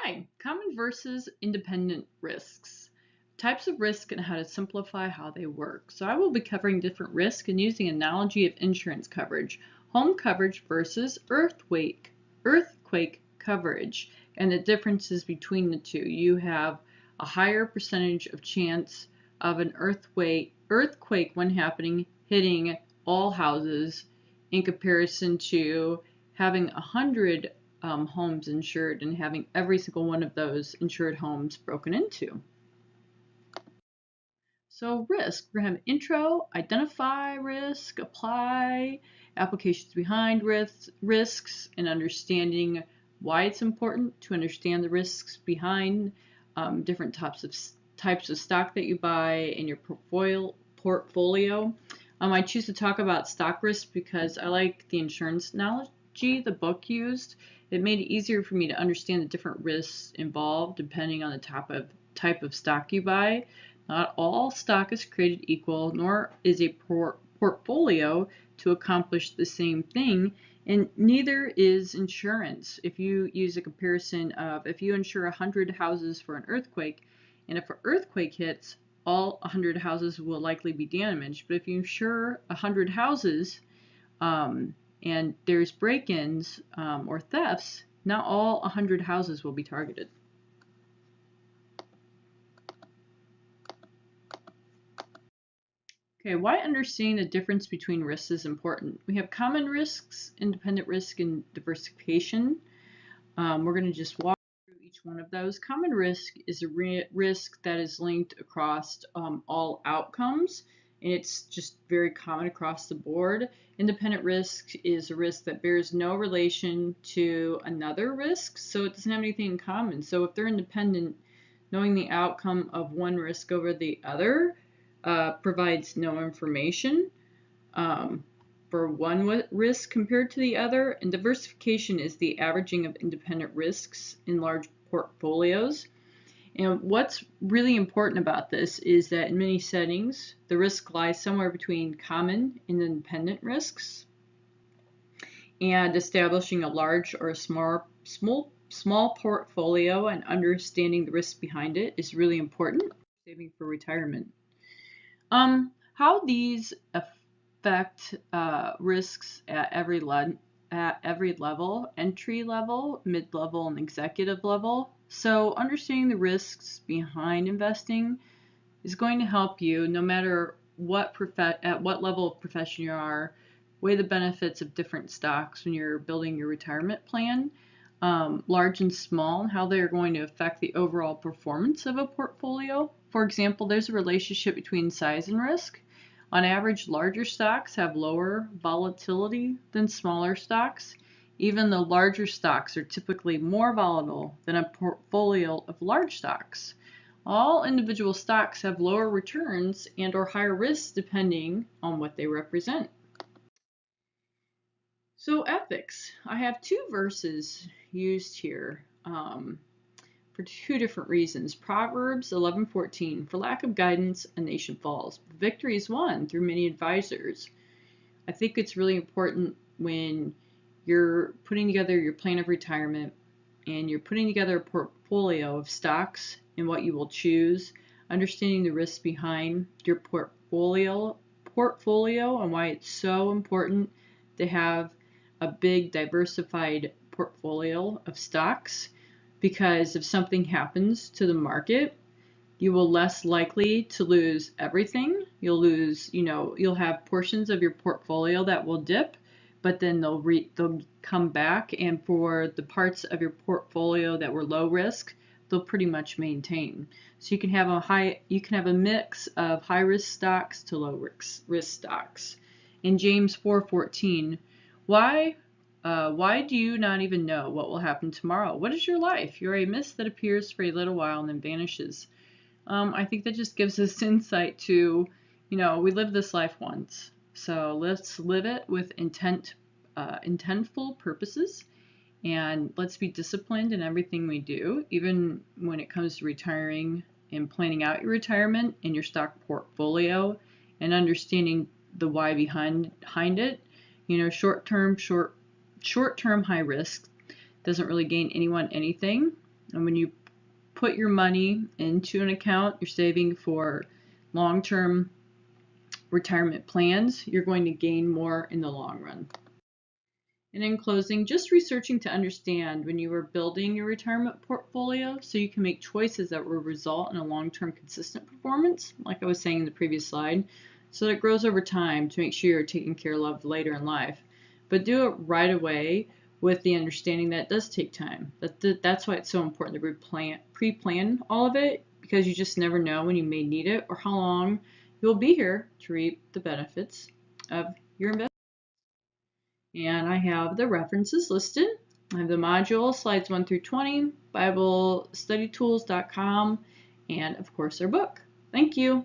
Hi, common versus independent risks. Types of risk and how to simplify how they work. So I will be covering different risks and using an analogy of insurance coverage. Home coverage versus earthquake coverage and the differences between the two. You have a higher percentage of chance of an earthquake when happening hitting all houses in comparison to having 100 homes insured and having every single one of those insured homes broken into. So risk, we're going to have intro, identify risk, apply, applications behind risks, and understanding why it's important to understand the risks behind different types of stock that you buy in your portfolio. I choose to talk about stock risk because I like the insurance analogy the book used. It made it easier for me to understand the different risks involved depending on the type of stock you buy. Not all stock is created equal, nor is a portfolio to accomplish the same thing, and neither is insurance. If you use a comparison of if you insure 100 houses for an earthquake, and if an earthquake hits, all 100 houses will likely be damaged. But if you insure 100 houses and there's break-ins or thefts, not all 100 houses will be targeted. Okay, why understanding the difference between risks is important. We have common risks, independent risk, and diversification. We're going to just walk through each one of those. Common risk is a risk that is linked across all outcomes, and it's just very common across the board. Independent risk is a risk that bears no relation to another risk, so it doesn't have anything in common. So if they're independent, knowing the outcome of one risk over the other provides no information for one risk compared to the other. And diversification is the averaging of independent risks in large portfolios. And what's really important about this is that in many settings, the risk lies somewhere between common and independent risks. And establishing a large or a small portfolio and understanding the risks behind it is really important. Saving for retirement. How these affect risks at every level, entry level, mid-level, and executive level. So understanding the risks behind investing is going to help you no matter at what level of profession you are, weigh the benefits of different stocks when you're building your retirement plan. Large and small, and how they're going to affect the overall performance of a portfolio. For example, there's a relationship between size and risk. On average, larger stocks have lower volatility than smaller stocks, even though larger stocks are typically more volatile than a portfolio of large stocks. All individual stocks have lower returns and or higher risks depending on what they represent. So ethics, I have two verses used here for two different reasons. Proverbs 11:14, for lack of guidance, a nation falls. Victory is won through many advisors. I think it's really important when you're putting together your plan of retirement and you're putting together a portfolio of stocks and what you will choose, understanding the risks behind your portfolio and why it's so important to have a big diversified portfolio of stocks, because if something happens to the market, you will less likely to lose everything. You'll have portions of your portfolio that will dip, but then they'll come back, and for the parts of your portfolio that were low risk, they'll pretty much maintain. So you can have a mix of high risk stocks to low risk stocks. In James 4:14, why do you not even know what will happen tomorrow? What is your life? You're a mist that appears for a little while and then vanishes. I think that just gives us insight to, we live this life once. So let's live it with intentful purposes, and let's be disciplined in everything we do, even when it comes to retiring and planning out your retirement and your stock portfolio and understanding the why behind it. Short-term high risk doesn't really gain anyone anything. And when you put your money into an account, you're saving for long-term retirement plans, you're going to gain more in the long run. And in closing, just researching to understand when you are building your retirement portfolio so you can make choices that will result in a long-term consistent performance, like I was saying in the previous slide, so that it grows over time to make sure you're taken care of later in life. But do it right away with the understanding that it does take time. That's why it's so important to pre-plan all of it, because you just never know when you may need it or how long you'll be here to reap the benefits of your investment. And I have the references listed. I have the module, slides 1 through 20, BibleStudyTools.com, and of course our book. Thank you.